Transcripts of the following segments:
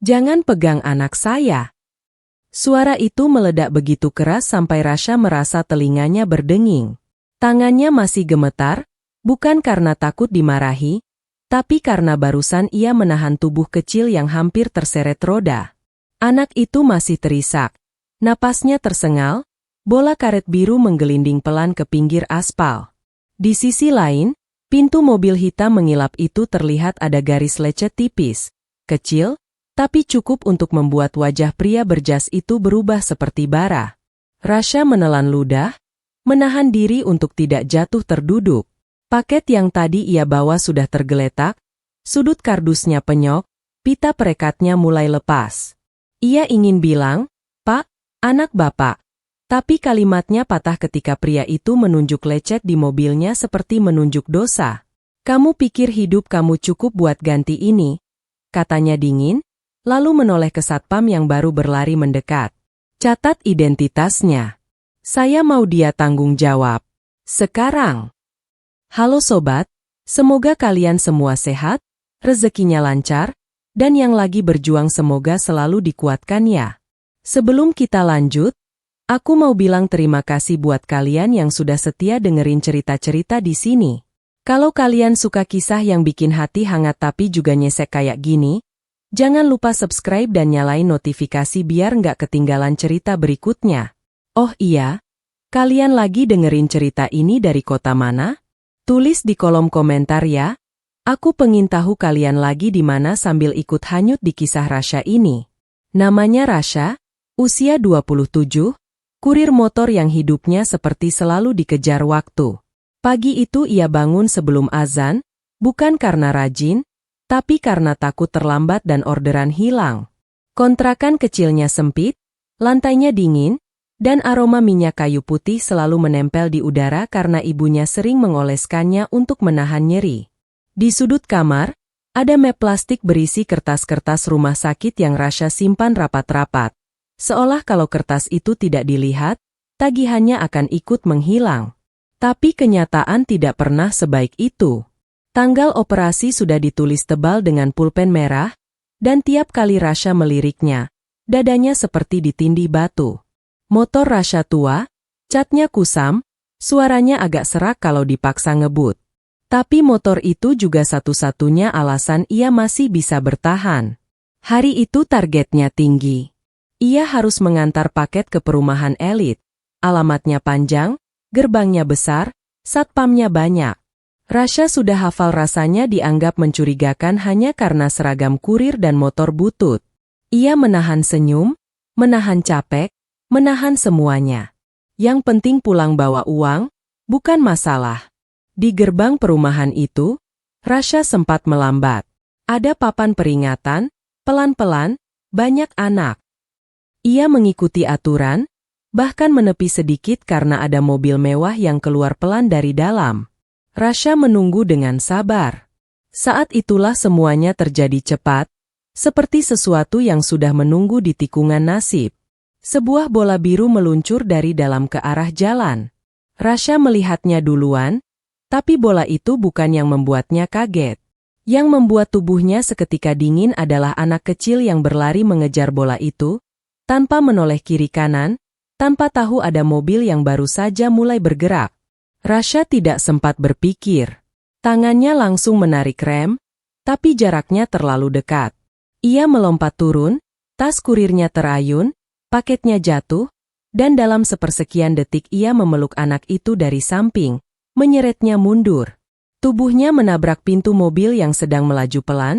Jangan pegang anak saya. Suara itu meledak begitu keras sampai Rasha merasa telinganya berdenging. Tangannya masih gemetar, bukan karena takut dimarahi, tapi karena barusan ia menahan tubuh kecil yang hampir terseret roda. Anak itu masih terisak. Napasnya tersengal, bola karet biru menggelinding pelan ke pinggir aspal. Di sisi lain, pintu mobil hitam mengilap itu terlihat ada garis lecet tipis, kecil, tapi cukup untuk membuat wajah pria berjas itu berubah seperti bara. Rasha menelan ludah, menahan diri untuk tidak jatuh terduduk. Paket yang tadi ia bawa sudah tergeletak, sudut kardusnya penyok, pita perekatnya mulai lepas. Ia ingin bilang, "Pak, anak Bapak." Tapi kalimatnya patah ketika pria itu menunjuk lecet di mobilnya seperti menunjuk dosa. "Kamu pikir hidup kamu cukup buat ganti ini?" katanya dingin, lalu menoleh ke satpam yang baru berlari mendekat. "Catat identitasnya. Saya mau dia tanggung jawab. Sekarang." Halo sobat, semoga kalian semua sehat, rezekinya lancar, dan yang lagi berjuang semoga selalu dikuatkan ya. Sebelum kita lanjut, aku mau bilang terima kasih buat kalian yang sudah setia dengerin cerita-cerita di sini. Kalau kalian suka kisah yang bikin hati hangat tapi juga nyesek kayak gini, jangan lupa subscribe dan nyalain notifikasi biar nggak ketinggalan cerita berikutnya. Oh iya, kalian lagi dengerin cerita ini dari kota mana? Tulis di kolom komentar ya. Aku pengen tahu kalian lagi di mana sambil ikut hanyut di kisah Rasha ini. Namanya Rasha, usia 27, kurir motor yang hidupnya seperti selalu dikejar waktu. Pagi itu ia bangun sebelum azan, bukan karena rajin, tapi karena takut terlambat dan orderan hilang. Kontrakan kecilnya sempit, lantainya dingin, dan aroma minyak kayu putih selalu menempel di udara karena ibunya sering mengoleskannya untuk menahan nyeri. Di sudut kamar, ada map plastik berisi kertas-kertas rumah sakit yang Rasha simpan rapat-rapat. Seolah kalau kertas itu tidak dilihat, tagihannya akan ikut menghilang. Tapi kenyataan tidak pernah sebaik itu. Tanggal operasi sudah ditulis tebal dengan pulpen merah, dan tiap kali Rasha meliriknya, dadanya seperti ditindih batu. Motor Rasha tua, catnya kusam, suaranya agak serak kalau dipaksa ngebut. Tapi motor itu juga satu-satunya alasan ia masih bisa bertahan. Hari itu targetnya tinggi. Ia harus mengantar paket ke perumahan elit. Alamatnya panjang, gerbangnya besar, satpamnya banyak. Rasha sudah hafal rasanya dianggap mencurigakan hanya karena seragam kurir dan motor butut. Ia menahan senyum, menahan capek, menahan semuanya. Yang penting pulang bawa uang, bukan masalah. Di gerbang perumahan itu, Rasha sempat melambat. Ada papan peringatan, pelan-pelan, banyak anak. Ia mengikuti aturan, bahkan menepi sedikit karena ada mobil mewah yang keluar pelan dari dalam. Rasha menunggu dengan sabar. Saat itulah semuanya terjadi cepat, seperti sesuatu yang sudah menunggu di tikungan nasib. Sebuah bola biru meluncur dari dalam ke arah jalan. Rasha melihatnya duluan, tapi bola itu bukan yang membuatnya kaget. Yang membuat tubuhnya seketika dingin adalah anak kecil yang berlari mengejar bola itu, tanpa menoleh kiri kanan, tanpa tahu ada mobil yang baru saja mulai bergerak. Rasha tidak sempat berpikir. Tangannya langsung menarik rem, tapi jaraknya terlalu dekat. Ia melompat turun, tas kurirnya terayun, paketnya jatuh, dan dalam sepersekian detik ia memeluk anak itu dari samping, menyeretnya mundur. Tubuhnya menabrak pintu mobil yang sedang melaju pelan,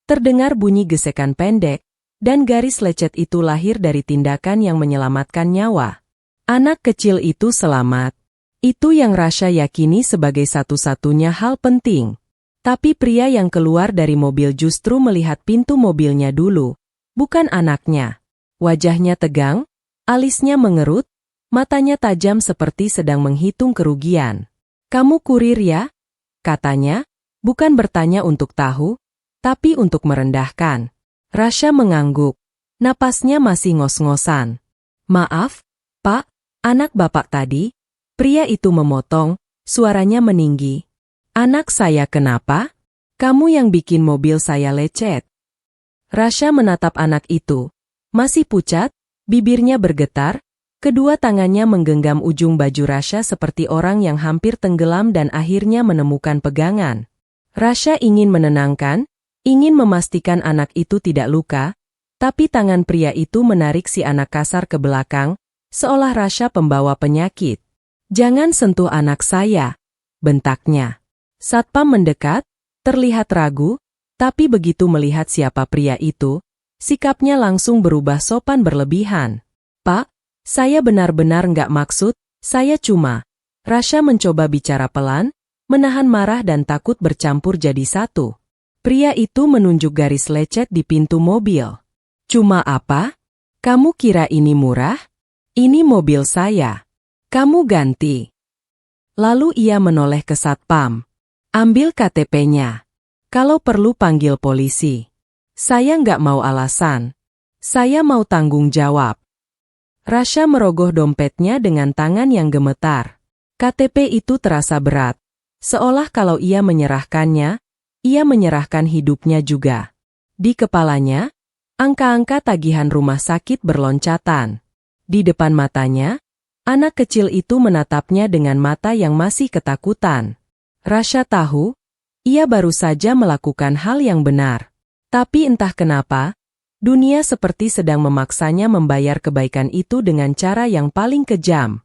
terdengar bunyi gesekan pendek, dan garis lecet itu lahir dari tindakan yang menyelamatkan nyawa. Anak kecil itu selamat. Itu yang Rasha yakini sebagai satu-satunya hal penting. Tapi pria yang keluar dari mobil justru melihat pintu mobilnya dulu, bukan anaknya. Wajahnya tegang, alisnya mengerut, matanya tajam seperti sedang menghitung kerugian. "Kamu kurir ya?" katanya, bukan bertanya untuk tahu, tapi untuk merendahkan. Rasha mengangguk, napasnya masih ngos-ngosan. "Maaf, Pak, anak Bapak tadi." Pria itu memotong, suaranya meninggi. "Anak saya kenapa? Kamu yang bikin mobil saya lecet." Rasha menatap anak itu. Masih pucat, bibirnya bergetar, kedua tangannya menggenggam ujung baju Rasha seperti orang yang hampir tenggelam dan akhirnya menemukan pegangan. Rasha ingin menenangkan, ingin memastikan anak itu tidak luka, tapi tangan pria itu menarik si anak kasar ke belakang, seolah Rasha pembawa penyakit. "Jangan sentuh anak saya," bentaknya. Satpam mendekat, terlihat ragu, tapi begitu melihat siapa pria itu, sikapnya langsung berubah sopan berlebihan. "Pak, saya benar-benar nggak maksud, saya cuma..." Rasha mencoba bicara pelan, menahan marah dan takut bercampur jadi satu. Pria itu menunjuk garis lecet di pintu mobil. "Cuma apa? Kamu kira ini murah? Ini mobil saya. Kamu ganti." Lalu ia menoleh ke satpam. "Ambil KTP-nya. Kalau perlu panggil polisi. Saya nggak mau alasan. Saya mau tanggung jawab." Rasha merogoh dompetnya dengan tangan yang gemetar. KTP itu terasa berat. Seolah kalau ia menyerahkannya, ia menyerahkan hidupnya juga. Di kepalanya, angka-angka tagihan rumah sakit berloncatan. Di depan matanya, anak kecil itu menatapnya dengan mata yang masih ketakutan. Rasha tahu, ia baru saja melakukan hal yang benar. Tapi entah kenapa, dunia seperti sedang memaksanya membayar kebaikan itu dengan cara yang paling kejam.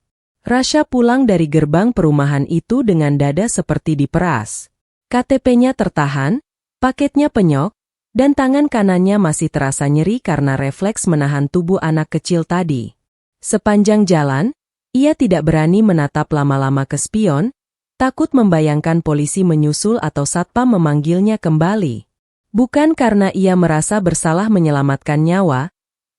Rasha pulang dari gerbang perumahan itu dengan dada seperti diperas. KTP-nya tertahan, paketnya penyok, dan tangan kanannya masih terasa nyeri karena refleks menahan tubuh anak kecil tadi. Sepanjang jalan, ia tidak berani menatap lama-lama ke spion, takut membayangkan polisi menyusul atau satpam memanggilnya kembali. Bukan karena ia merasa bersalah menyelamatkan nyawa,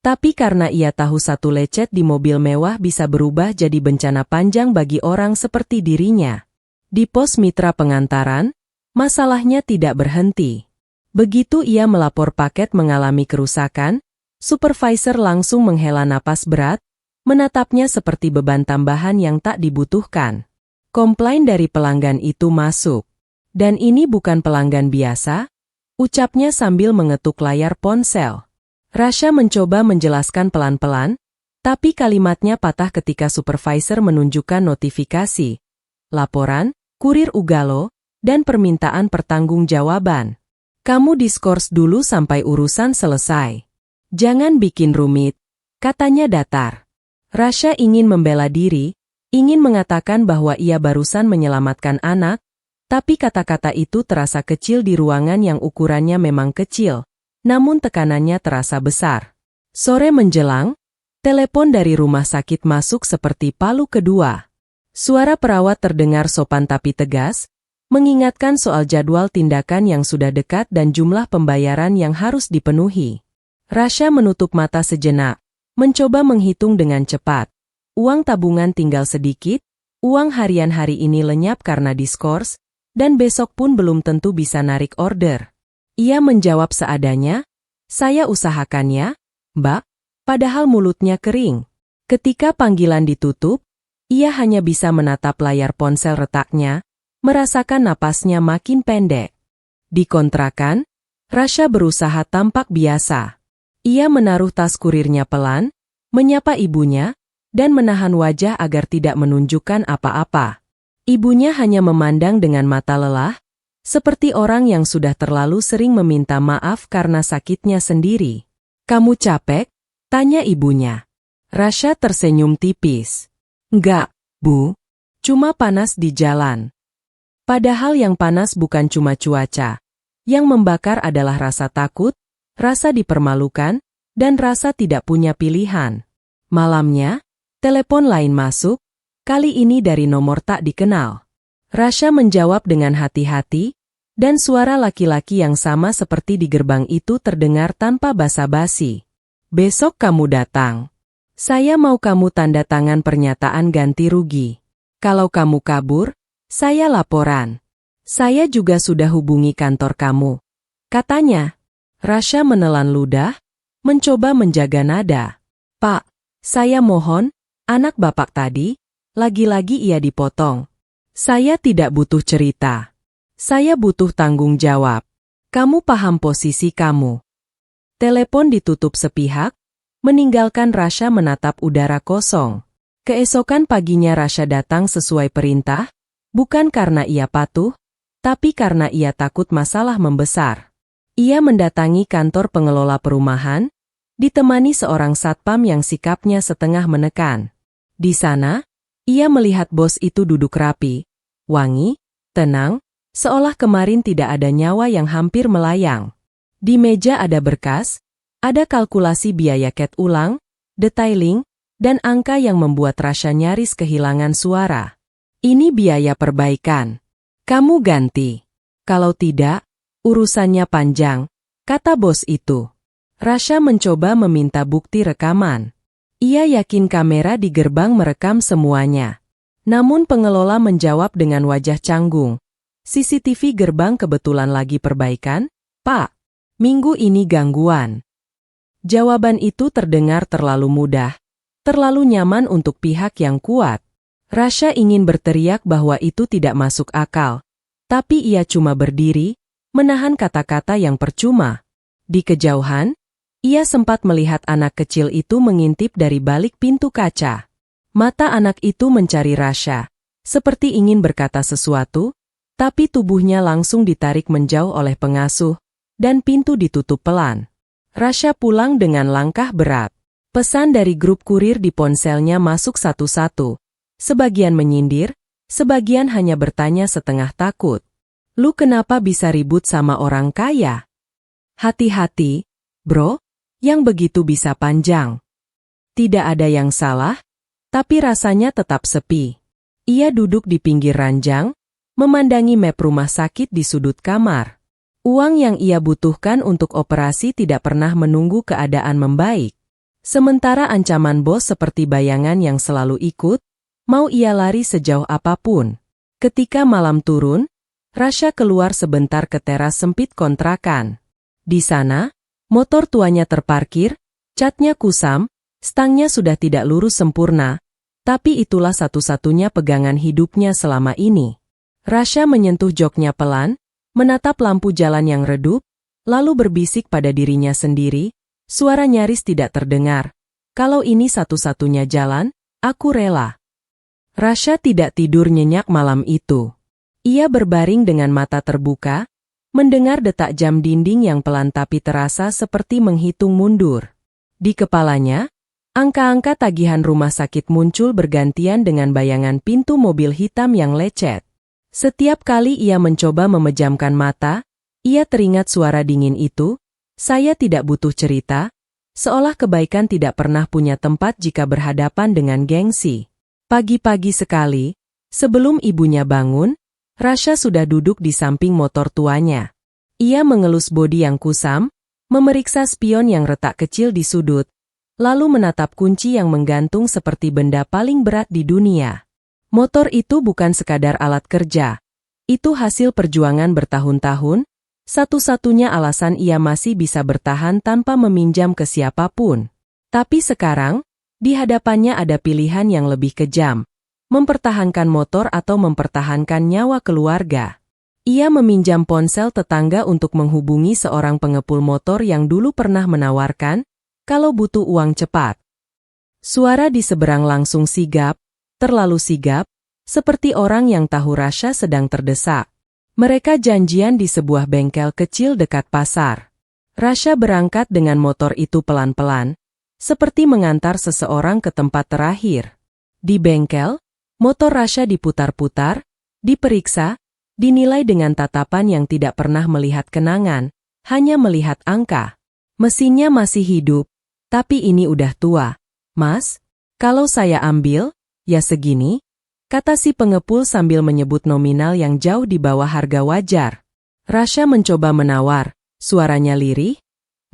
tapi karena ia tahu satu lecet di mobil mewah bisa berubah jadi bencana panjang bagi orang seperti dirinya. Di pos mitra pengantaran, masalahnya tidak berhenti. Begitu ia melapor paket mengalami kerusakan, supervisor langsung menghela napas berat, menatapnya seperti beban tambahan yang tak dibutuhkan. Komplain dari pelanggan itu masuk. Dan ini bukan pelanggan biasa, ucapnya sambil mengetuk layar ponsel. Rasha mencoba menjelaskan pelan-pelan, tapi kalimatnya patah ketika supervisor menunjukkan notifikasi, laporan, kurir Ugalo, dan permintaan pertanggungjawaban. "Kamu diskors dulu sampai urusan selesai. Jangan bikin rumit," katanya datar. Rasha ingin membela diri, ingin mengatakan bahwa ia barusan menyelamatkan anak, tapi kata-kata itu terasa kecil di ruangan yang ukurannya memang kecil, namun tekanannya terasa besar. Sore menjelang, telepon dari rumah sakit masuk seperti palu kedua. Suara perawat terdengar sopan tapi tegas, mengingatkan soal jadwal tindakan yang sudah dekat dan jumlah pembayaran yang harus dipenuhi. Rasha menutup mata sejenak, mencoba menghitung dengan cepat. Uang tabungan tinggal sedikit, uang harian hari ini lenyap karena diskors, dan besok pun belum tentu bisa narik order. Ia menjawab seadanya, "Saya usahakannya, Mbak," padahal mulutnya kering. Ketika panggilan ditutup, ia hanya bisa menatap layar ponsel retaknya, merasakan napasnya makin pendek. Di kontrakan, Rasha berusaha tampak biasa. Ia menaruh tas kurirnya pelan, menyapa ibunya, dan menahan wajah agar tidak menunjukkan apa-apa. Ibunya hanya memandang dengan mata lelah, seperti orang yang sudah terlalu sering meminta maaf karena sakitnya sendiri. "Kamu capek?" tanya ibunya. Rasha tersenyum tipis. "Enggak, Bu. Cuma panas di jalan." Padahal yang panas bukan cuma cuaca. Yang membakar adalah rasa takut, rasa dipermalukan, dan rasa tidak punya pilihan. Malamnya, telepon lain masuk, kali ini dari nomor tak dikenal. Rasha menjawab dengan hati-hati, dan suara laki-laki yang sama seperti di gerbang itu terdengar tanpa basa-basi. "Besok kamu datang. Saya mau kamu tanda tangan pernyataan ganti rugi. Kalau kamu kabur, saya laporan. Saya juga sudah hubungi kantor kamu," katanya. Rasha menelan ludah, mencoba menjaga nada. "Pak, saya mohon, anak Bapak tadi..." Lagi-lagi ia dipotong. "Saya tidak butuh cerita. Saya butuh tanggung jawab. Kamu paham posisi kamu?" Telepon ditutup sepihak, meninggalkan Rasha menatap udara kosong. Keesokan paginya Rasha datang sesuai perintah, bukan karena ia patuh, tapi karena ia takut masalah membesar. Ia mendatangi kantor pengelola perumahan, ditemani seorang satpam yang sikapnya setengah menekan. Di sana, ia melihat bos itu duduk rapi, wangi, tenang, seolah kemarin tidak ada nyawa yang hampir melayang. Di meja ada berkas, ada kalkulasi biaya cat ulang, detailing, dan angka yang membuat Rasha nyaris kehilangan suara. Ini biaya perbaikan. Kamu ganti. Kalau tidak, urusannya panjang, kata bos itu. Rasha mencoba meminta bukti rekaman. Ia yakin kamera di gerbang merekam semuanya. Namun pengelola menjawab dengan wajah canggung. CCTV gerbang kebetulan lagi perbaikan, Pak. Minggu ini gangguan. Jawaban itu terdengar terlalu mudah, terlalu nyaman untuk pihak yang kuat. Rasha ingin berteriak bahwa itu tidak masuk akal, tapi ia cuma berdiri, menahan kata-kata yang percuma. Di kejauhan, ia sempat melihat anak kecil itu mengintip dari balik pintu kaca. Mata anak itu mencari Rasha, seperti ingin berkata sesuatu, tapi tubuhnya langsung ditarik menjauh oleh pengasuh, dan pintu ditutup pelan. Rasha pulang dengan langkah berat. Pesan dari grup kurir di ponselnya masuk satu-satu. Sebagian menyindir, sebagian hanya bertanya setengah takut. Lu kenapa bisa ribut sama orang kaya? Hati-hati, bro, yang begitu bisa panjang. Tidak ada yang salah, tapi rasanya tetap sepi. Ia duduk di pinggir ranjang, memandangi map rumah sakit di sudut kamar. Uang yang ia butuhkan untuk operasi tidak pernah menunggu keadaan membaik. Sementara ancaman bos seperti bayangan yang selalu ikut, mau ia lari sejauh apapun. Ketika malam turun, Rasha keluar sebentar ke teras sempit kontrakan. Di sana, motor tuanya terparkir, catnya kusam, stangnya sudah tidak lurus sempurna, tapi itulah satu-satunya pegangan hidupnya selama ini. Rasha menyentuh joknya pelan, menatap lampu jalan yang redup, lalu berbisik pada dirinya sendiri, suara nyaris tidak terdengar. Kalau ini satu-satunya jalan, aku rela. Rasha tidak tidur nyenyak malam itu. Ia berbaring dengan mata terbuka, mendengar detak jam dinding yang pelan tapi terasa seperti menghitung mundur. Di kepalanya, angka-angka tagihan rumah sakit muncul bergantian dengan bayangan pintu mobil hitam yang lecet. Setiap kali ia mencoba memejamkan mata, ia teringat suara dingin itu, saya tidak butuh cerita, seolah kebaikan tidak pernah punya tempat jika berhadapan dengan gengsi. Pagi-pagi sekali, sebelum ibunya bangun, Rasha sudah duduk di samping motor tuanya. Ia mengelus bodi yang kusam, memeriksa spion yang retak kecil di sudut, lalu menatap kunci yang menggantung seperti benda paling berat di dunia. Motor itu bukan sekadar alat kerja. Itu hasil perjuangan bertahun-tahun, satu-satunya alasan ia masih bisa bertahan tanpa meminjam ke siapapun. Tapi sekarang, di hadapannya ada pilihan yang lebih kejam, mempertahankan motor atau mempertahankan nyawa keluarga. Ia meminjam ponsel tetangga untuk menghubungi seorang pengepul motor yang dulu pernah menawarkan, kalau butuh uang cepat. Suara di seberang langsung sigap, terlalu sigap, seperti orang yang tahu Rasha sedang terdesak. Mereka janjian di sebuah bengkel kecil dekat pasar. Rasha berangkat dengan motor itu pelan-pelan, seperti mengantar seseorang ke tempat terakhir. Di bengkel, motor Rasha diputar-putar, diperiksa, dinilai dengan tatapan yang tidak pernah melihat kenangan, hanya melihat angka. Mesinnya masih hidup, tapi ini udah tua. Mas, kalau saya ambil, ya segini, kata si pengepul sambil menyebut nominal yang jauh di bawah harga wajar. Rasha mencoba menawar, suaranya lirih.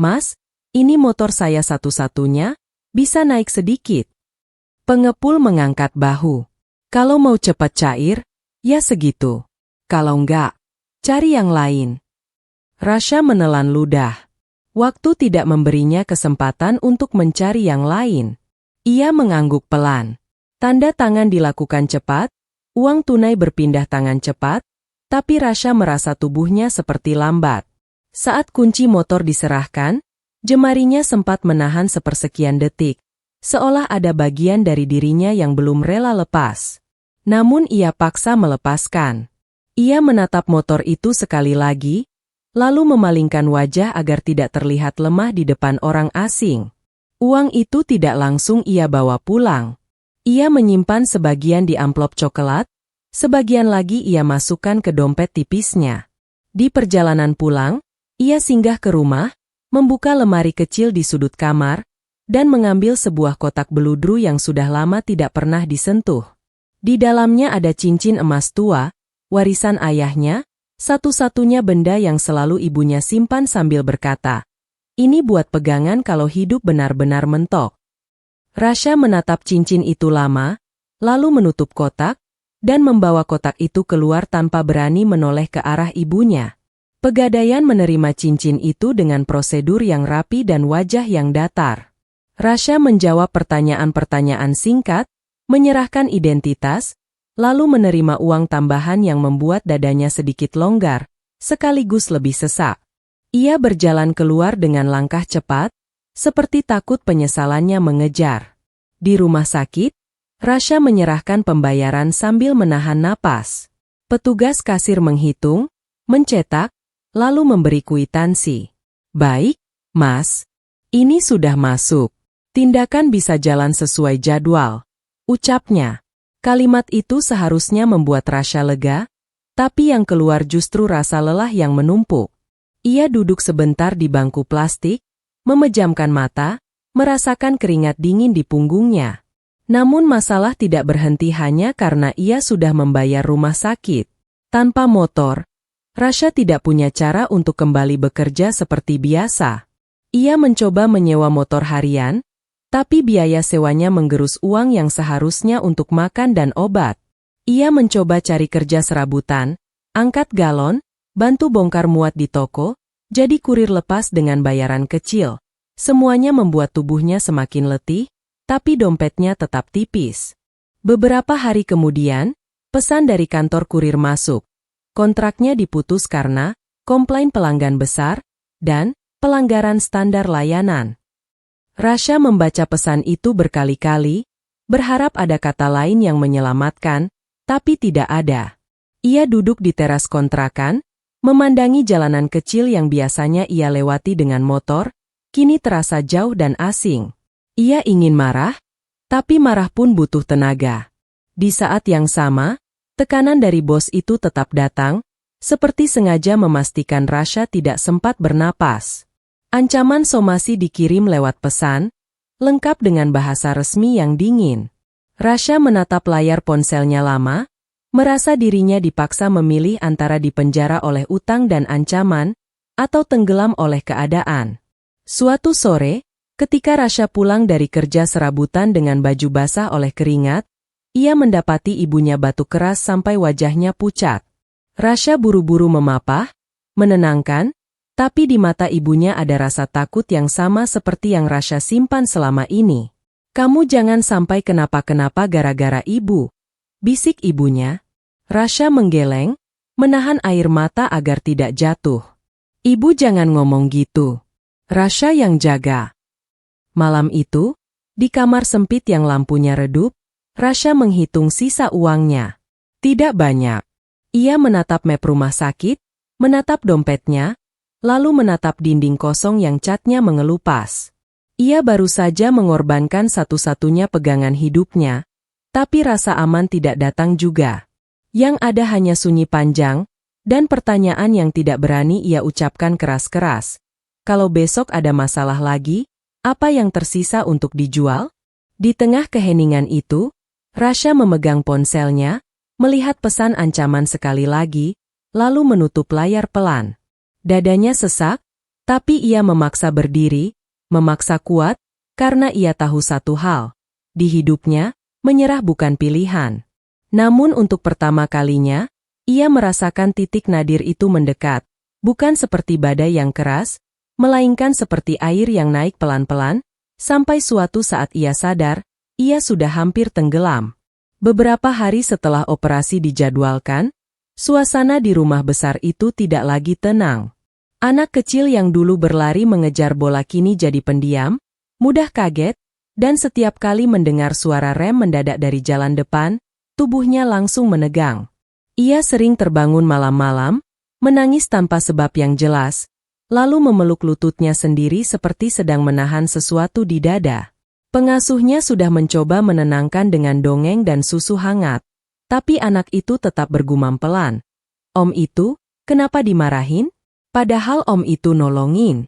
Mas, ini motor saya satu-satunya, bisa naik sedikit. Pengepul mengangkat bahu. Kalau mau cepat cair, ya segitu. Kalau enggak, cari yang lain. Rasha menelan ludah. Waktu tidak memberinya kesempatan untuk mencari yang lain. Ia mengangguk pelan. Tanda tangan dilakukan cepat, uang tunai berpindah tangan cepat, tapi Rasha merasa tubuhnya seperti lambat. Saat kunci motor diserahkan, Jemarinya sempat menahan sepersekian detik, seolah ada bagian dari dirinya yang belum rela lepas. Namun ia paksa melepaskan. Ia menatap motor itu sekali lagi, lalu memalingkan wajah agar tidak terlihat lemah di depan orang asing. Uang itu tidak langsung ia bawa pulang. Ia menyimpan sebagian di amplop coklat, sebagian lagi ia masukkan ke dompet tipisnya. Di perjalanan pulang, ia singgah ke rumah, membuka lemari kecil di sudut kamar, dan mengambil sebuah kotak beludru yang sudah lama tidak pernah disentuh. Di dalamnya ada cincin emas tua, warisan ayahnya, satu-satunya benda yang selalu ibunya simpan sambil berkata, "Ini buat pegangan kalau hidup benar-benar mentok." Rasha menatap cincin itu lama, lalu menutup kotak, dan membawa kotak itu keluar tanpa berani menoleh ke arah ibunya. Pegadaian menerima cincin itu dengan prosedur yang rapi dan wajah yang datar. Rasha menjawab pertanyaan-pertanyaan singkat, menyerahkan identitas, lalu menerima uang tambahan yang membuat dadanya sedikit longgar, sekaligus lebih sesak. Ia berjalan keluar dengan langkah cepat, seperti takut penyesalannya mengejar. Di rumah sakit, Rasha menyerahkan pembayaran sambil menahan napas. Petugas kasir menghitung, mencetak, lalu memberi kwitansi. "Baik, Mas. Ini sudah masuk. Tindakan bisa jalan sesuai jadwal," ucapnya. Kalimat itu seharusnya membuat Rasha lega, tapi yang keluar justru rasa lelah yang menumpuk. Ia duduk sebentar di bangku plastik, memejamkan mata, merasakan keringat dingin di punggungnya. Namun masalah tidak berhenti hanya karena ia sudah membayar rumah sakit. Tanpa motor, Rasha tidak punya cara untuk kembali bekerja seperti biasa. Ia mencoba menyewa motor harian, tapi biaya sewanya menggerus uang yang seharusnya untuk makan dan obat. Ia mencoba cari kerja serabutan, angkat galon, bantu bongkar muat di toko, jadi kurir lepas dengan bayaran kecil. Semuanya membuat tubuhnya semakin letih, tapi dompetnya tetap tipis. Beberapa hari kemudian, pesan dari kantor kurir masuk. Kontraknya diputus karena komplain pelanggan besar dan pelanggaran standar layanan. Rasha membaca pesan itu berkali-kali, berharap ada kata lain yang menyelamatkan, tapi tidak ada. Ia duduk di teras kontrakan, memandangi jalanan kecil yang biasanya ia lewati dengan motor, kini terasa jauh dan asing. Ia ingin marah, tapi marah pun butuh tenaga. Di saat yang sama, tekanan dari bos itu tetap datang, seperti sengaja memastikan Rasha tidak sempat bernapas. Ancaman somasi dikirim lewat pesan, lengkap dengan bahasa resmi yang dingin. Rasha menatap layar ponselnya lama, merasa dirinya dipaksa memilih antara dipenjara oleh utang dan ancaman, atau tenggelam oleh keadaan. Suatu sore, ketika Rasha pulang dari kerja serabutan dengan baju basah oleh keringat, ia mendapati ibunya batuk keras sampai wajahnya pucat. Rasha buru-buru memapah, menenangkan, tapi di mata ibunya ada rasa takut yang sama seperti yang Rasha simpan selama ini. "Kamu jangan sampai kenapa-kenapa gara-gara ibu," bisik ibunya. Rasha menggeleng, menahan air mata agar tidak jatuh. "Ibu jangan ngomong gitu. Rasha yang jaga." Malam itu, di kamar sempit yang lampunya redup, Rasha menghitung sisa uangnya. Tidak banyak. Ia menatap map rumah sakit, menatap dompetnya, lalu menatap dinding kosong yang catnya mengelupas. Ia baru saja mengorbankan satu-satunya pegangan hidupnya, tapi rasa aman tidak datang juga. Yang ada hanya sunyi panjang, dan pertanyaan yang tidak berani ia ucapkan keras-keras. Kalau besok ada masalah lagi, apa yang tersisa untuk dijual? Di tengah keheningan itu, Rasha memegang ponselnya, melihat pesan ancaman sekali lagi, lalu menutup layar pelan. Dadanya sesak, tapi ia memaksa berdiri, memaksa kuat, karena ia tahu satu hal. Di hidupnya, menyerah bukan pilihan. Namun untuk pertama kalinya, ia merasakan titik nadir itu mendekat, bukan seperti badai yang keras, melainkan seperti air yang naik pelan-pelan, sampai suatu saat ia sadar, ia sudah hampir tenggelam. Beberapa hari setelah operasi dijadwalkan, suasana di rumah besar itu tidak lagi tenang. Anak kecil yang dulu berlari mengejar bola kini jadi pendiam, mudah kaget, dan setiap kali mendengar suara rem mendadak dari jalan depan, tubuhnya langsung menegang. Ia sering terbangun malam-malam, menangis tanpa sebab yang jelas, lalu memeluk lututnya sendiri seperti sedang menahan sesuatu di dada. Pengasuhnya sudah mencoba menenangkan dengan dongeng dan susu hangat, tapi anak itu tetap bergumam pelan. Om itu, kenapa dimarahin? Padahal om itu nolongin.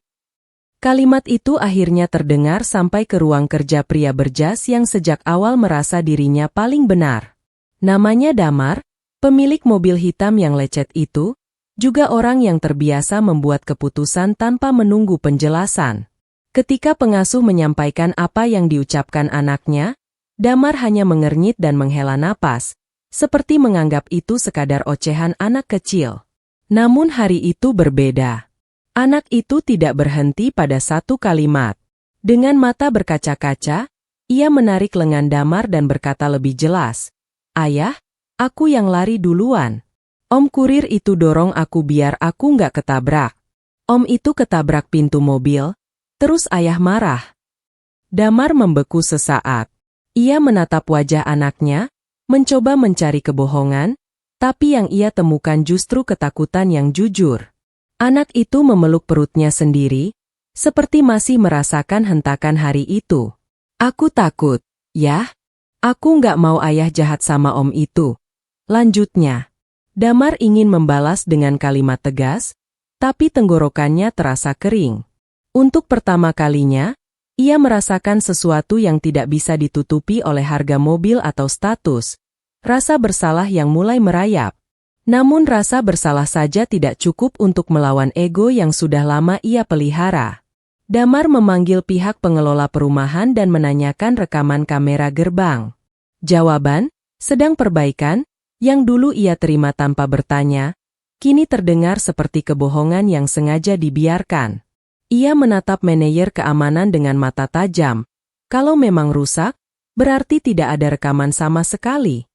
Kalimat itu akhirnya terdengar sampai ke ruang kerja pria berjas yang sejak awal merasa dirinya paling benar. Namanya Damar, pemilik mobil hitam yang lecet itu, juga orang yang terbiasa membuat keputusan tanpa menunggu penjelasan. Ketika pengasuh menyampaikan apa yang diucapkan anaknya, Damar hanya mengernyit dan menghela napas, seperti menganggap itu sekadar ocehan anak kecil. Namun hari itu berbeda. Anak itu tidak berhenti pada satu kalimat. Dengan mata berkaca-kaca, ia menarik lengan Damar dan berkata lebih jelas, "Ayah, aku yang lari duluan. Om kurir itu dorong aku biar aku nggak ketabrak. Om itu ketabrak pintu mobil, terus ayah marah." Damar membeku sesaat. Ia menatap wajah anaknya, mencoba mencari kebohongan, tapi yang ia temukan justru ketakutan yang jujur. Anak itu memeluk perutnya sendiri, seperti masih merasakan hentakan hari itu. "Aku takut, ya? Aku nggak mau ayah jahat sama om itu." Lanjutnya, Damar ingin membalas dengan kalimat tegas, tapi tenggorokannya terasa kering. Untuk pertama kalinya, ia merasakan sesuatu yang tidak bisa ditutupi oleh harga mobil atau status. Rasa bersalah yang mulai merayap. Namun rasa bersalah saja tidak cukup untuk melawan ego yang sudah lama ia pelihara. Damar memanggil pihak pengelola perumahan dan menanyakan rekaman kamera gerbang. Jawaban, sedang perbaikan, yang dulu ia terima tanpa bertanya, kini terdengar seperti kebohongan yang sengaja dibiarkan. Ia menatap manajer keamanan dengan mata tajam. Kalau memang rusak, berarti tidak ada rekaman sama sekali.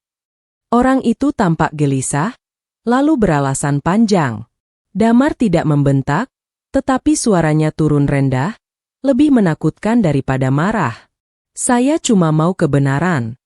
Orang itu tampak gelisah, lalu beralasan panjang. Damar tidak membentak, tetapi suaranya turun rendah, lebih menakutkan daripada marah. "Saya cuma mau kebenaran."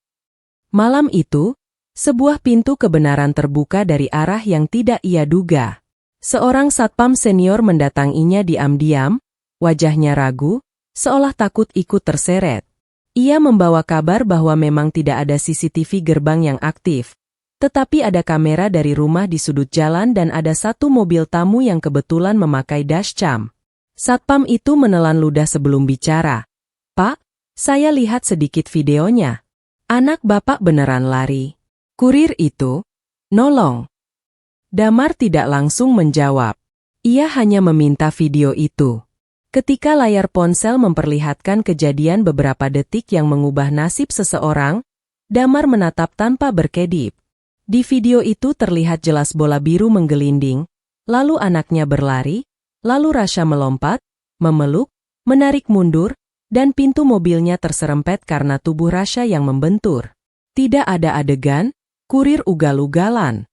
Malam itu, sebuah pintu kebenaran terbuka dari arah yang tidak ia duga. Seorang satpam senior mendatanginya diam-diam, wajahnya ragu, seolah takut ikut terseret. Ia membawa kabar bahwa memang tidak ada CCTV gerbang yang aktif. Tetapi ada kamera dari rumah di sudut jalan dan ada satu mobil tamu yang kebetulan memakai dashcam. Satpam itu menelan ludah sebelum bicara. "Pak, saya lihat sedikit videonya. Anak bapak beneran lari. Kurir itu nolong." Damar tidak langsung menjawab. Ia hanya meminta video itu. Ketika layar ponsel memperlihatkan kejadian beberapa detik yang mengubah nasib seseorang, Damar menatap tanpa berkedip. Di video itu terlihat jelas bola biru menggelinding, lalu anaknya berlari, lalu Rasha melompat, memeluk, menarik mundur, dan pintu mobilnya terserempet karena tubuh Rasha yang membentur. Tidak ada adegan, kurir ugal-ugalan.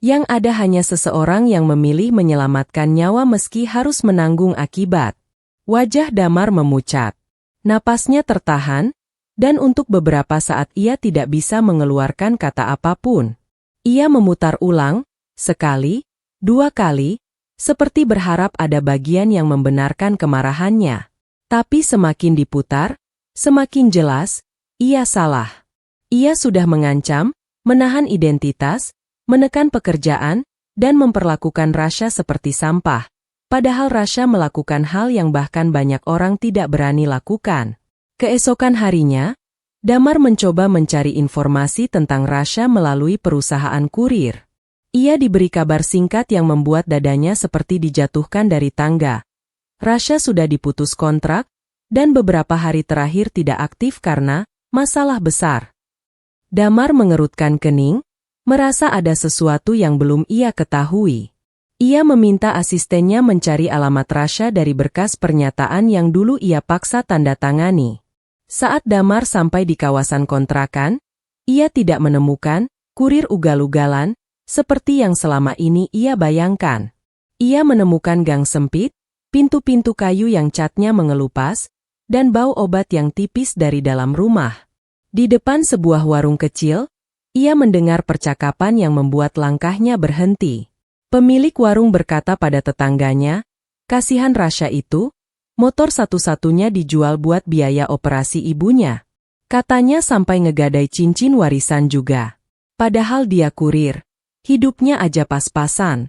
Yang ada hanya seseorang yang memilih menyelamatkan nyawa meski harus menanggung akibat. Wajah Damar memucat. Napasnya tertahan, dan untuk beberapa saat ia tidak bisa mengeluarkan kata apapun. Ia memutar ulang, sekali, dua kali, seperti berharap ada bagian yang membenarkan kemarahannya. Tapi semakin diputar, semakin jelas, ia salah. Ia sudah mengancam, menahan identitas, menekan pekerjaan, dan memperlakukan Rasha seperti sampah. Padahal Rasha melakukan hal yang bahkan banyak orang tidak berani lakukan. Keesokan harinya, Damar mencoba mencari informasi tentang Rasha melalui perusahaan kurir. Ia diberi kabar singkat yang membuat dadanya seperti dijatuhkan dari tangga. Rasha sudah diputus kontrak, dan beberapa hari terakhir tidak aktif karena masalah besar. Damar mengerutkan kening, merasa ada sesuatu yang belum ia ketahui. Ia meminta asistennya mencari alamat Rasha dari berkas pernyataan yang dulu ia paksa tanda tangani. Saat Damar sampai di kawasan kontrakan, ia tidak menemukan kurir ugal-ugalan seperti yang selama ini ia bayangkan. Ia menemukan gang sempit, pintu-pintu kayu yang catnya mengelupas, dan bau obat yang tipis dari dalam rumah. Di depan sebuah warung kecil, ia mendengar percakapan yang membuat langkahnya berhenti. Pemilik warung berkata pada tetangganya, "Kasihan Rasha itu, motor satu-satunya dijual buat biaya operasi ibunya." Katanya sampai ngegadai cincin warisan juga. Padahal dia kurir, hidupnya aja pas-pasan.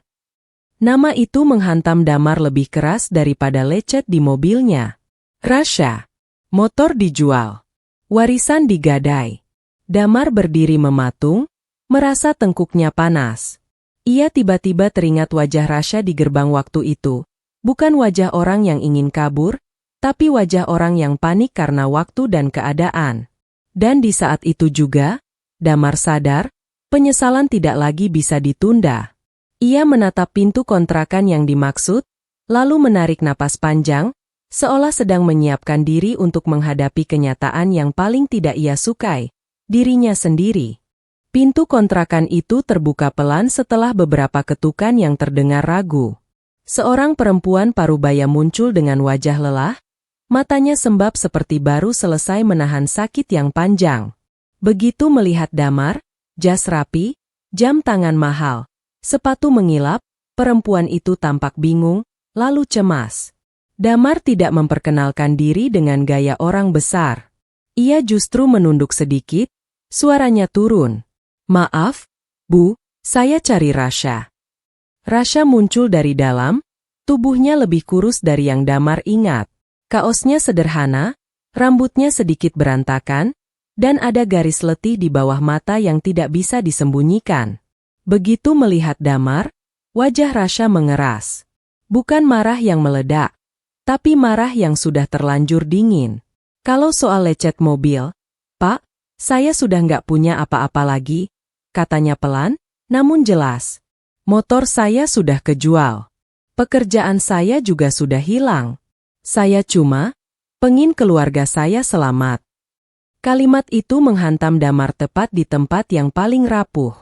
Nama itu menghantam Damar lebih keras daripada lecet di mobilnya. Rasha. Motor dijual. Warisan digadai. Damar berdiri mematung, merasa tengkuknya panas. Ia tiba-tiba teringat wajah Rasha di gerbang waktu itu. Bukan wajah orang yang ingin kabur, tapi wajah orang yang panik karena waktu dan keadaan. Dan di saat itu juga, Damar sadar, penyesalan tidak lagi bisa ditunda. Ia menatap pintu kontrakan yang dimaksud, lalu menarik napas panjang, seolah sedang menyiapkan diri untuk menghadapi kenyataan yang paling tidak ia sukai, dirinya sendiri. Pintu kontrakan itu terbuka pelan setelah beberapa ketukan yang terdengar ragu. Seorang perempuan parubaya muncul dengan wajah lelah, matanya sembab seperti baru selesai menahan sakit yang panjang. Begitu melihat Damar, jas rapi, jam tangan mahal, sepatu mengilap, perempuan itu tampak bingung, lalu cemas. Damar tidak memperkenalkan diri dengan gaya orang besar. Ia justru menunduk sedikit, suaranya turun. "Maaf, Bu, saya cari Rasha." Rasha muncul dari dalam, tubuhnya lebih kurus dari yang Damar ingat. Kaosnya sederhana, rambutnya sedikit berantakan, dan ada garis letih di bawah mata yang tidak bisa disembunyikan. Begitu melihat Damar, wajah Rasha mengeras. Bukan marah yang meledak, tapi marah yang sudah terlanjur dingin. "Kalau soal lecet mobil, Pak, saya sudah nggak punya apa-apa lagi," katanya pelan, namun jelas. "Motor saya sudah kejual. Pekerjaan saya juga sudah hilang. Saya cuma pengin keluarga saya selamat." Kalimat itu menghantam Damar tepat di tempat yang paling rapuh.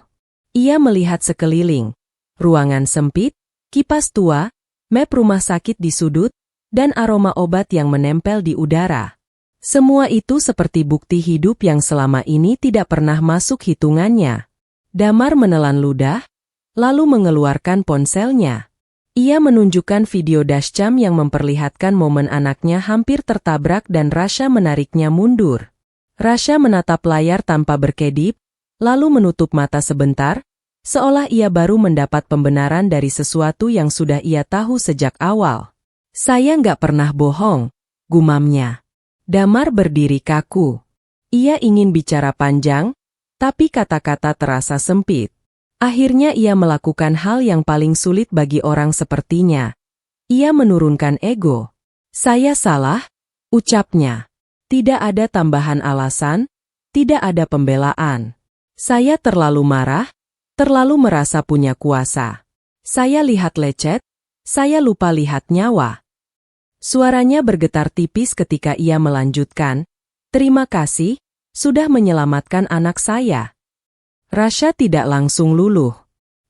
Ia melihat sekeliling, ruangan sempit, kipas tua, map rumah sakit di sudut, dan aroma obat yang menempel di udara. Semua itu seperti bukti hidup yang selama ini tidak pernah masuk hitungannya. Damar menelan ludah, lalu mengeluarkan ponselnya. Ia menunjukkan video dashcam yang memperlihatkan momen anaknya hampir tertabrak dan Rasha menariknya mundur. Rasha menatap layar tanpa berkedip, lalu menutup mata sebentar, seolah ia baru mendapat pembenaran dari sesuatu yang sudah ia tahu sejak awal. "Saya nggak pernah bohong," gumamnya. Damar berdiri kaku. Ia ingin bicara panjang, tapi kata-kata terasa sempit. Akhirnya ia melakukan hal yang paling sulit bagi orang sepertinya. Ia menurunkan ego. "Saya salah," ucapnya. Tidak ada tambahan alasan, tidak ada pembelaan. "Saya terlalu marah, terlalu merasa punya kuasa. Saya lihat lecet, saya lupa lihat nyawa." Suaranya bergetar tipis ketika ia melanjutkan, "Terima kasih, sudah menyelamatkan anak saya." Rasha tidak langsung luluh.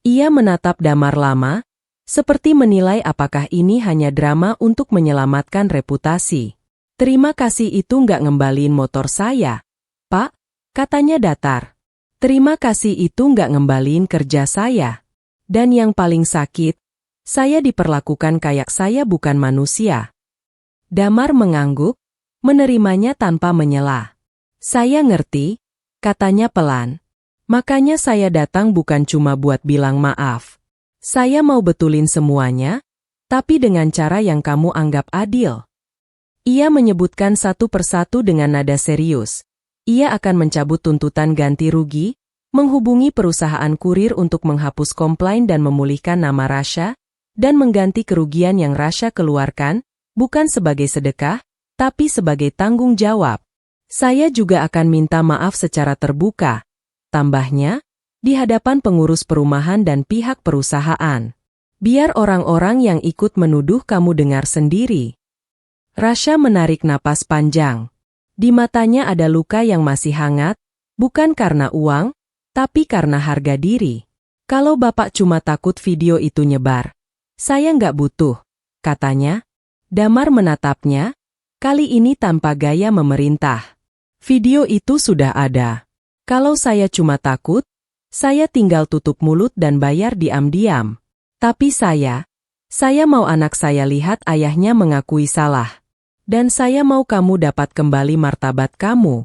Ia menatap Damar lama, seperti menilai apakah ini hanya drama untuk menyelamatkan reputasi. "Terima kasih itu nggak ngembalin motor saya, Pak," katanya datar. "Terima kasih itu nggak ngembalin kerja saya. Dan yang paling sakit, saya diperlakukan kayak saya bukan manusia." Damar mengangguk, menerimanya tanpa menyela. "Saya ngerti," katanya pelan. "Makanya saya datang bukan cuma buat bilang maaf. Saya mau betulin semuanya, tapi dengan cara yang kamu anggap adil." Ia menyebutkan satu persatu dengan nada serius. Ia akan mencabut tuntutan ganti rugi, menghubungi perusahaan kurir untuk menghapus komplain dan memulihkan nama Rasha, dan mengganti kerugian yang Rasha keluarkan, bukan sebagai sedekah, tapi sebagai tanggung jawab. "Saya juga akan minta maaf secara terbuka," tambahnya, "di hadapan pengurus perumahan dan pihak perusahaan. Biar orang-orang yang ikut menuduh kamu dengar sendiri." Rasha menarik napas panjang. Di matanya ada luka yang masih hangat, bukan karena uang, tapi karena harga diri. "Kalau Bapak cuma takut video itu nyebar, Saya nggak butuh, katanya. Damar menatapnya, kali ini tanpa gaya memerintah. Video itu sudah ada. Kalau saya cuma takut, saya tinggal tutup mulut dan bayar diam-diam. Tapi saya mau anak saya lihat ayahnya mengakui salah. Dan saya mau kamu dapat kembali martabat kamu.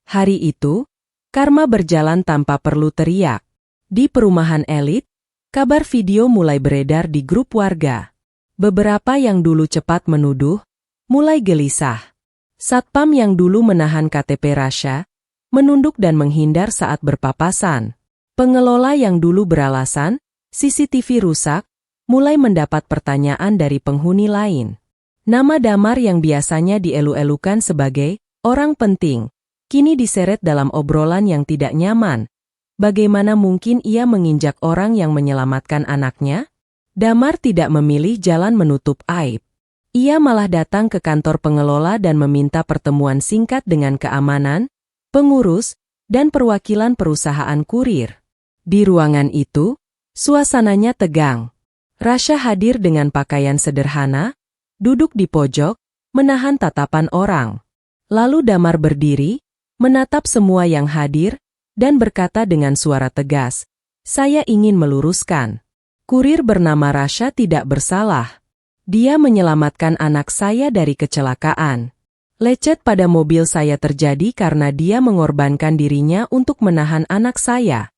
Hari itu, Karma berjalan tanpa perlu teriak. Di perumahan elit, kabar video mulai beredar di grup warga. Beberapa yang dulu cepat menuduh, mulai gelisah. Satpam yang dulu menahan KTP Rasha, menunduk dan menghindar saat berpapasan. Pengelola yang dulu beralasan, CCTV rusak, mulai mendapat pertanyaan dari penghuni lain. Nama Damar yang biasanya dielu-elukan sebagai orang penting, kini diseret dalam obrolan yang tidak nyaman. Bagaimana mungkin ia menginjak orang yang menyelamatkan anaknya? Damar tidak memilih jalan menutup aib. Ia malah datang ke kantor pengelola dan meminta pertemuan singkat dengan keamanan, pengurus, dan perwakilan perusahaan kurir. Di ruangan itu, suasananya tegang. Rasha hadir dengan pakaian sederhana, duduk di pojok, menahan tatapan orang. Lalu Damar berdiri, menatap semua yang hadir, dan berkata dengan suara tegas, "Saya ingin meluruskan. Kurir bernama Rasha tidak bersalah. Dia menyelamatkan anak saya dari kecelakaan. Lecet pada mobil saya terjadi karena dia mengorbankan dirinya untuk menahan anak saya."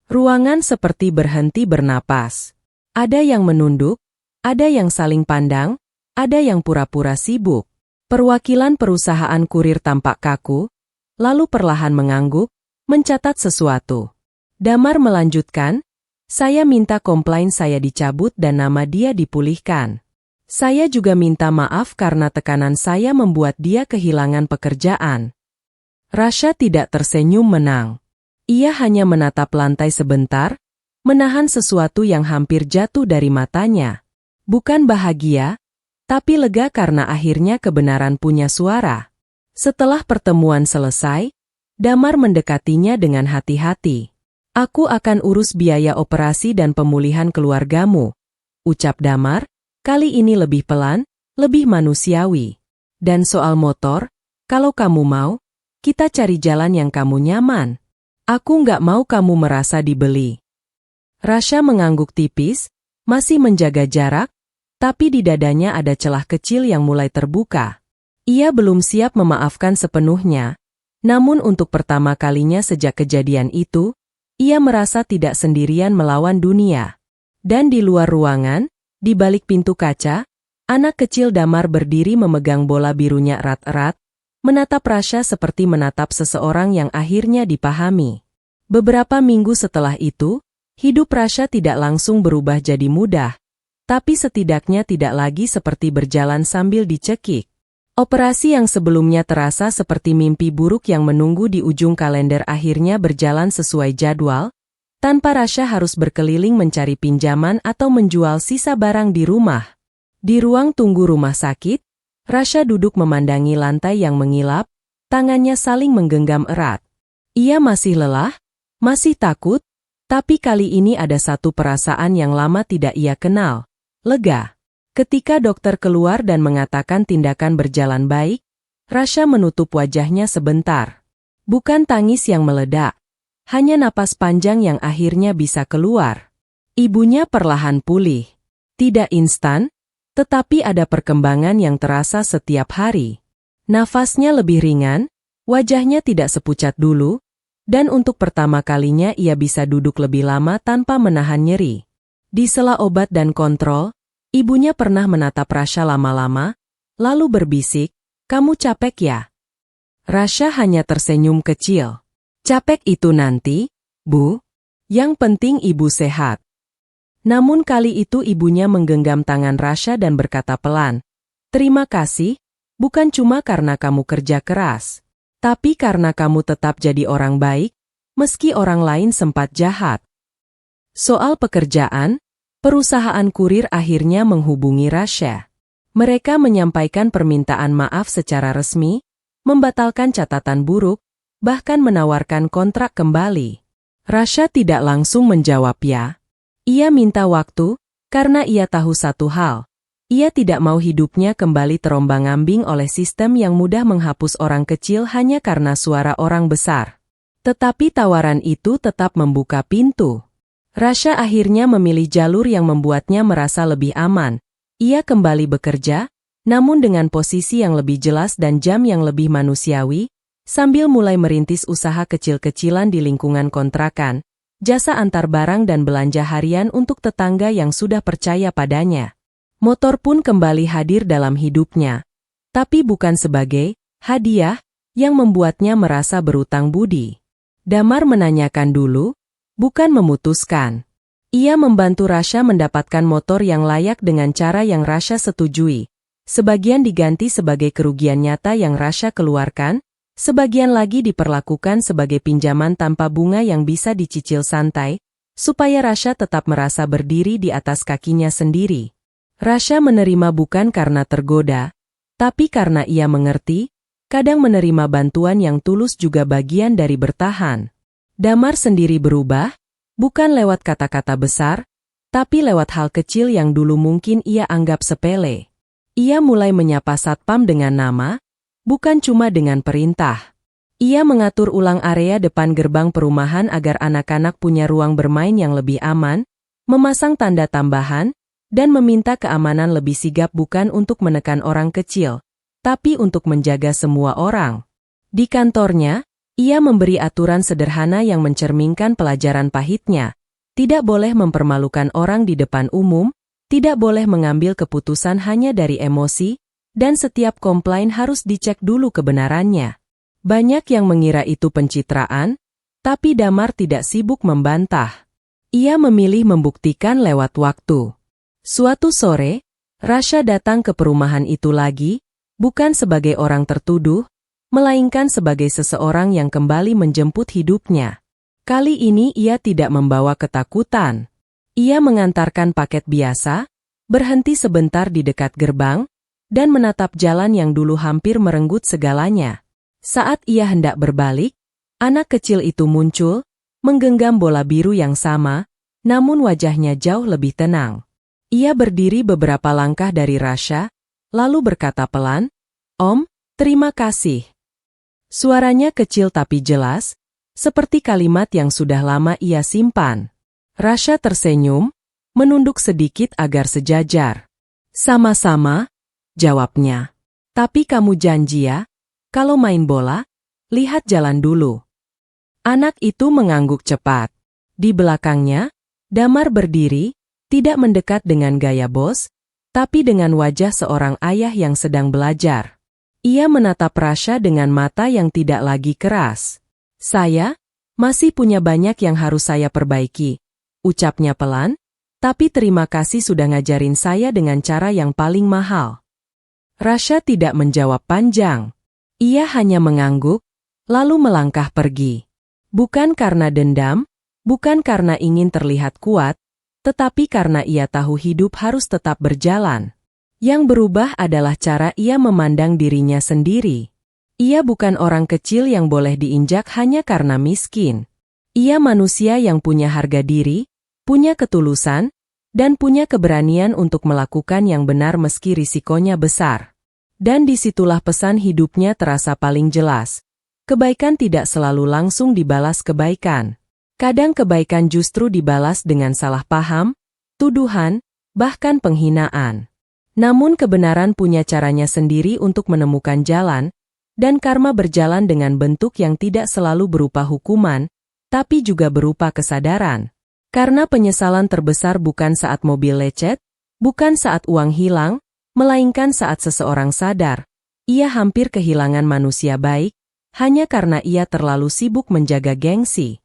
Ruangan seperti berhenti bernapas. Ada yang menunduk, ada yang saling pandang, ada yang pura-pura sibuk. Perwakilan perusahaan kurir tampak kaku, lalu perlahan mengangguk, mencatat sesuatu. Damar melanjutkan, "Saya minta komplain saya dicabut dan nama dia dipulihkan. Saya juga minta maaf karena tekanan saya membuat dia kehilangan pekerjaan." Rasha tidak tersenyum menang. Ia hanya menatap lantai sebentar, menahan sesuatu yang hampir jatuh dari matanya. Bukan bahagia, tapi lega karena akhirnya kebenaran punya suara. Setelah pertemuan selesai, Damar mendekatinya dengan hati-hati. "Aku akan urus biaya operasi dan pemulihan keluargamu," ucap Damar, kali ini lebih pelan, lebih manusiawi. "Dan soal motor, kalau kamu mau, kita cari jalan yang kamu nyaman. Aku nggak mau kamu merasa dibeli." Rasha mengangguk tipis, masih menjaga jarak, tapi di dadanya ada celah kecil yang mulai terbuka. Ia belum siap memaafkan sepenuhnya. Namun untuk pertama kalinya sejak kejadian itu, ia merasa tidak sendirian melawan dunia. Dan di luar ruangan, di balik pintu kaca, anak kecil Damar berdiri memegang bola birunya erat-erat, menatap Rasha seperti menatap seseorang yang akhirnya dipahami. Beberapa minggu setelah itu, hidup Rasha tidak langsung berubah jadi mudah, tapi setidaknya tidak lagi seperti berjalan sambil dicekik. Operasi yang sebelumnya terasa seperti mimpi buruk yang menunggu di ujung kalender akhirnya berjalan sesuai jadwal, tanpa Rasha harus berkeliling mencari pinjaman atau menjual sisa barang di rumah. Di ruang tunggu rumah sakit, Rasha duduk memandangi lantai yang mengilap, tangannya saling menggenggam erat. Ia masih lelah, masih takut, tapi kali ini ada satu perasaan yang lama tidak ia kenal, lega. Ketika dokter keluar dan mengatakan tindakan berjalan baik, Rasha menutup wajahnya sebentar. Bukan tangis yang meledak, hanya napas panjang yang akhirnya bisa keluar. Ibunya perlahan pulih. Tidak instan, tetapi ada perkembangan yang terasa setiap hari. Nafasnya lebih ringan, wajahnya tidak sepucat dulu, dan untuk pertama kalinya ia bisa duduk lebih lama tanpa menahan nyeri. Di sela obat dan kontrol, ibunya pernah menatap Rasha lama-lama, lalu berbisik, "Kamu capek ya?" Rasha hanya tersenyum kecil. "Capek itu nanti, Bu. Yang penting ibu sehat." Namun kali itu ibunya menggenggam tangan Rasha dan berkata pelan, "Terima kasih, bukan cuma karena kamu kerja keras, tapi karena kamu tetap jadi orang baik, meski orang lain sempat jahat." Soal pekerjaan, perusahaan kurir akhirnya menghubungi Rasha. Mereka menyampaikan permintaan maaf secara resmi, membatalkan catatan buruk, bahkan menawarkan kontrak kembali. Rasha tidak langsung menjawab ya. Ia minta waktu, Karena ia tahu satu hal. Ia tidak mau hidupnya kembali terombang-ambing oleh sistem yang mudah menghapus orang kecil hanya karena suara orang besar. Tetapi tawaran itu tetap membuka pintu. Rasha akhirnya memilih jalur yang membuatnya merasa lebih aman. Ia kembali bekerja, namun dengan posisi yang lebih jelas dan jam yang lebih manusiawi, sambil mulai merintis usaha kecil-kecilan di lingkungan kontrakan, jasa antar barang dan belanja harian untuk tetangga yang sudah percaya padanya. Motor pun kembali hadir dalam hidupnya, tapi bukan sebagai hadiah yang membuatnya merasa berutang budi. Damar menanyakan dulu, bukan memutuskan. Ia membantu Rasha mendapatkan motor yang layak dengan cara yang Rasha setujui. Sebagian diganti sebagai kerugian nyata yang Rasha keluarkan, sebagian lagi diperlakukan sebagai pinjaman tanpa bunga yang bisa dicicil santai, supaya Rasha tetap merasa berdiri di atas kakinya sendiri. Rasha menerima bukan karena tergoda, tapi karena ia mengerti, kadang menerima bantuan yang tulus juga bagian dari bertahan. Damar sendiri berubah, bukan lewat kata-kata besar, tapi lewat hal kecil yang dulu mungkin ia anggap sepele. Ia mulai menyapa satpam dengan nama, bukan cuma dengan perintah. Ia mengatur ulang area depan gerbang perumahan agar anak-anak punya ruang bermain yang lebih aman, memasang tanda tambahan, dan meminta keamanan lebih sigap bukan untuk menekan orang kecil, tapi untuk menjaga semua orang. Di kantornya, ia memberi aturan sederhana yang mencerminkan pelajaran pahitnya. Tidak boleh mempermalukan orang di depan umum, tidak boleh mengambil keputusan hanya dari emosi, dan setiap komplain harus dicek dulu kebenarannya. Banyak yang mengira itu pencitraan, tapi Damar tidak sibuk membantah. Ia memilih membuktikan lewat waktu. Suatu sore, Rasha datang ke perumahan itu lagi, bukan sebagai orang tertuduh, melainkan sebagai seseorang yang kembali menjemput hidupnya. Kali ini ia tidak membawa ketakutan. Ia mengantarkan paket biasa, berhenti sebentar di dekat gerbang, dan menatap jalan yang dulu hampir merenggut segalanya. Saat ia hendak berbalik, anak kecil itu muncul, menggenggam bola biru yang sama, namun wajahnya jauh lebih tenang. Ia berdiri beberapa langkah dari Rasha, lalu berkata pelan, "Om, terima kasih." Suaranya kecil tapi jelas, seperti kalimat yang sudah lama ia simpan. Rasha tersenyum, menunduk sedikit agar sejajar. "Sama-sama," jawabnya. "Tapi kamu janji ya, kalau main bola, lihat jalan dulu." Anak itu mengangguk cepat. Di belakangnya, Damar berdiri, tidak mendekat dengan gaya bos, tapi dengan wajah seorang ayah yang sedang belajar. Ia menatap Rasha dengan mata yang tidak lagi keras. "Saya masih punya banyak yang harus saya perbaiki," ucapnya pelan, "tapi terima kasih sudah ngajarin saya dengan cara yang paling mahal." Rasha tidak menjawab panjang. Ia hanya mengangguk, lalu melangkah pergi. Bukan karena dendam, bukan karena ingin terlihat kuat, tetapi karena ia tahu hidup harus tetap berjalan. Yang berubah adalah cara ia memandang dirinya sendiri. Ia bukan orang kecil yang boleh diinjak hanya karena miskin. Ia manusia yang punya harga diri, punya ketulusan, dan punya keberanian untuk melakukan yang benar meski risikonya besar. Dan disitulah pesan hidupnya terasa paling jelas. Kebaikan tidak selalu langsung dibalas kebaikan. Kadang kebaikan justru dibalas dengan salah paham, tuduhan, bahkan penghinaan. Namun kebenaran punya caranya sendiri untuk menemukan jalan, dan karma berjalan dengan bentuk yang tidak selalu berupa hukuman, tapi juga berupa kesadaran. Karena penyesalan terbesar bukan saat mobil lecet, bukan saat uang hilang, melainkan saat seseorang sadar, ia hampir kehilangan manusia baik, hanya karena ia terlalu sibuk menjaga gengsi.